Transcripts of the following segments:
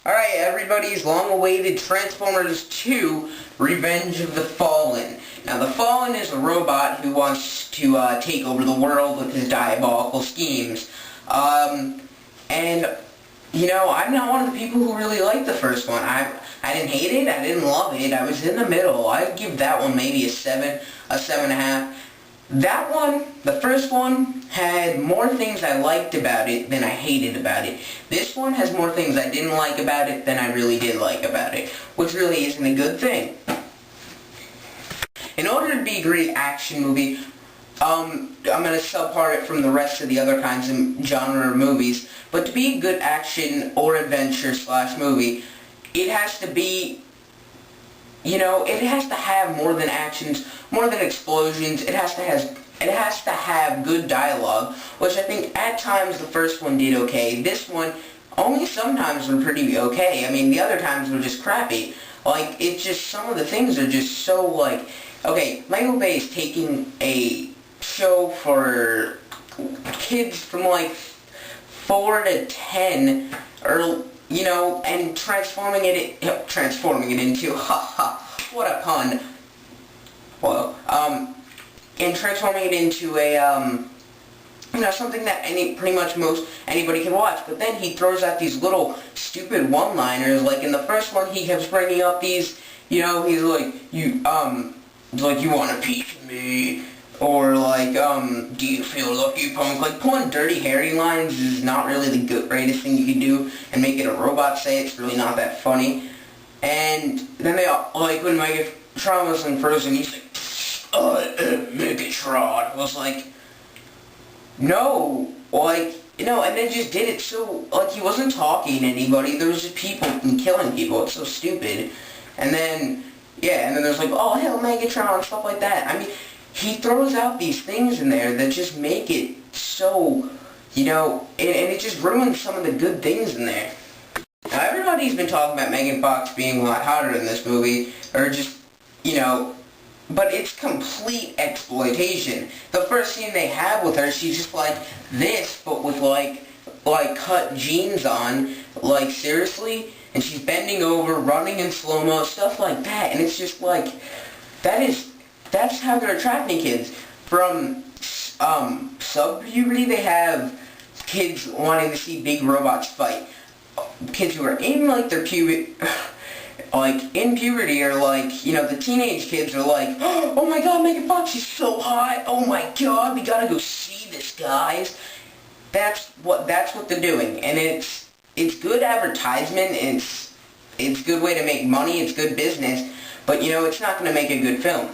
Alright, everybody's long-awaited Transformers 2 Revenge of the Fallen. Now, the Fallen is a robot who wants to take over the world with his diabolical schemes. And, you know, I'm not one of the people who really liked the first one. I didn't hate it, I didn't love it, I was in the middle. I'd give that one maybe a 7, a 7.5. That one, the first one, had more things I liked about it than I hated about it. This one has more things I didn't like about it than I really did like about it, which really isn't a good thing. In order to be a great action movie, I'm going to subpart it from the rest of the other kinds of genre movies, but to be a good action or adventure / movie, it has to be, you know, it has to have more than actions, more than explosions. It has to have good dialogue, which I think at times the first one did okay. This one, only sometimes were pretty okay. I mean, the other times were just crappy. Like, it's just, some of the things are just so, like, okay, Michael Bay is taking a show for kids from, like, 4 to 10, or, you know, and transforming it into, what a pun. Well, and transforming it into a, you know, something that pretty much anybody can watch. But then he throws out these little stupid one-liners. Like in the first one, he keeps bringing up these, you know, he's like, you want a piece of me? Or like, do you feel lucky, punk? Like, pulling dirty, hairy lines is not really the greatest thing you can do, and make it a robot say it's really not that funny. And then they all, like, when Megatron was in Frozen, he's like, Megatron was like, no, like, you know, and they just did it so, like, he wasn't talking to anybody, there was just people and killing people, it's so stupid. And then, yeah, and then there's like, oh, hell, Megatron, stuff like that. I mean, he throws out these things in there that just make it so, you know, and it just ruins some of the good things in there. Now, everybody's been talking about Megan Fox being a lot hotter in this movie, or just, you know, but it's complete exploitation. The first scene they have with her, she's just like this, but with like cut jeans on, like seriously, and she's bending over, running in slow-mo, stuff like that, and it's just like, that's how they're attracting kids. From sub-puberty, they have kids wanting to see big robots fight. Kids who are in like their puberty, like in puberty, are like, you know, the teenage kids are like, oh my god, Megan Fox, she's so hot. Oh my god, we gotta go see this, guys. That's what they're doing, and it's good advertisement. It's a good way to make money. It's good business, but you know, it's not gonna make a good film.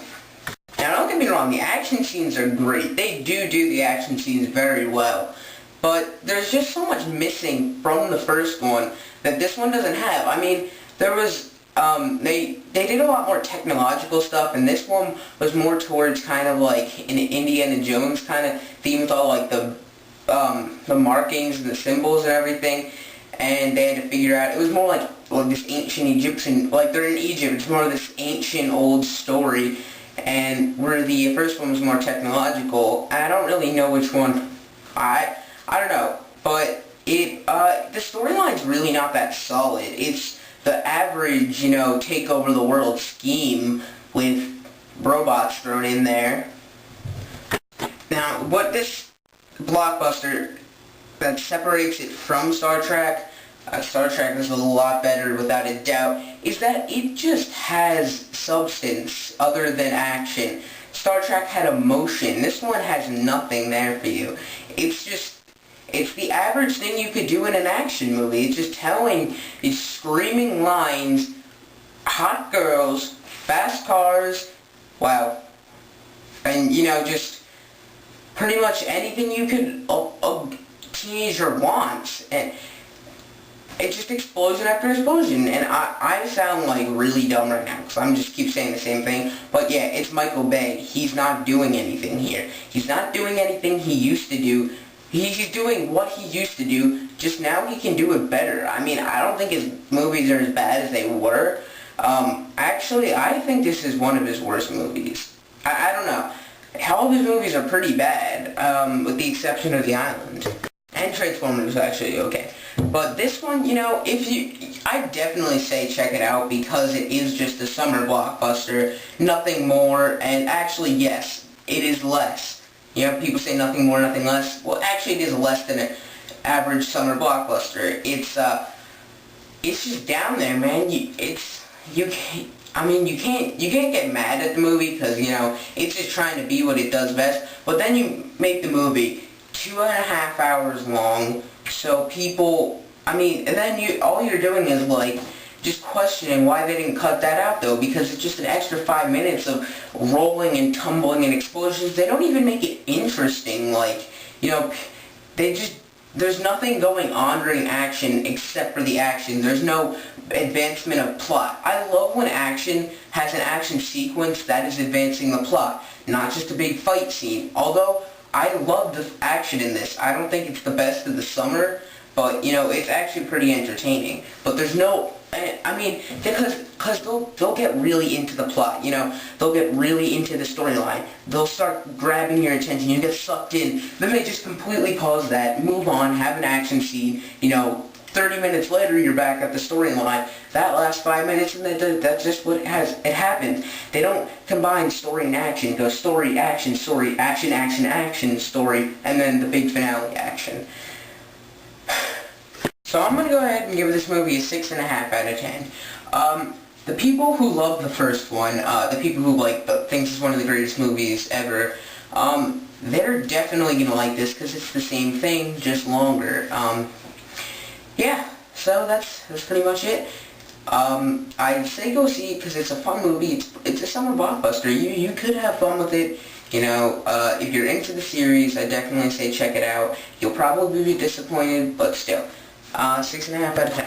Now, don't get me wrong, the action scenes are great. They do the action scenes very well. But there's just so much missing from the first one that this one doesn't have. I mean, there was, they did a lot more technological stuff, and this one was more towards kind of like an Indiana Jones kind of theme with all like the markings and the symbols and everything. And they had to figure out, it was more like this ancient Egyptian, like they're in Egypt, it's more of this ancient old story. And where the first one was more technological, I don't really know which one. I don't know, but the storyline's really not that solid. It's the average, you know, take over the world scheme with robots thrown in there. Now, what this Blockbuster that separates it from Star Trek is a lot better without a doubt, is that it just has substance other than action. Star Trek had emotion. This one has nothing there for you. It's the average thing you could do in an action movie. It's just telling these screaming lines, hot girls, fast cars, wow. And, you know, just pretty much anything you could, a teenager wants. And it's just explosion after explosion, and I sound like really dumb right now, because I'm just keep saying the same thing, but yeah, it's Michael Bay. He's not doing anything here. He's not doing anything he used to do. He's doing what he used to do, just now he can do it better. I mean, I don't think his movies are as bad as they were. Actually, I think this is one of his worst movies. I don't know. All of his movies are pretty bad, with the exception of The Island. And Transformers, actually, okay. But this one, you know, I definitely say check it out because it is just a summer blockbuster, nothing more, and actually, yes, it is less. You know, people say nothing more, nothing less. Well, actually, it is less than an average summer blockbuster. It's just down there, man. You can't get mad at the movie because, you know, it's just trying to be what it does best. But then you make the movie 2.5 hours long, so people, and then all you're doing is, like, just questioning why they didn't cut that out, though, because it's just an extra 5 minutes of rolling and tumbling and explosions. They don't even make it interesting, like, you know, there's nothing going on during action except for the action. There's no advancement of plot. I love when action has an action sequence that is advancing the plot, not just a big fight scene. Although, I love the action in this. I don't think it's the best of the summer, but, you know, it's actually pretty entertaining. But there's no, because they'll get really into the plot, you know, they'll get really into the storyline, they'll start grabbing your attention, you get sucked in, then they just completely pause that, move on, have an action scene, you know, 30 minutes later you're back at the storyline. That last 5 minutes, and that's just what it happens. They don't combine story and action, go story, action, action, action, story, and then the big finale action. So I'm going to go ahead and give this movie a 6.5 out of 10. The people who love the first one, the people who think it's one of the greatest movies ever, they're definitely going to like this because it's the same thing, just longer. Yeah, so that's pretty much it. I'd say go see it because it's a fun movie. It's a summer blockbuster. You could have fun with it. You know, if you're into the series, I definitely say check it out. You'll probably be disappointed, but still. 6.5 out of 10.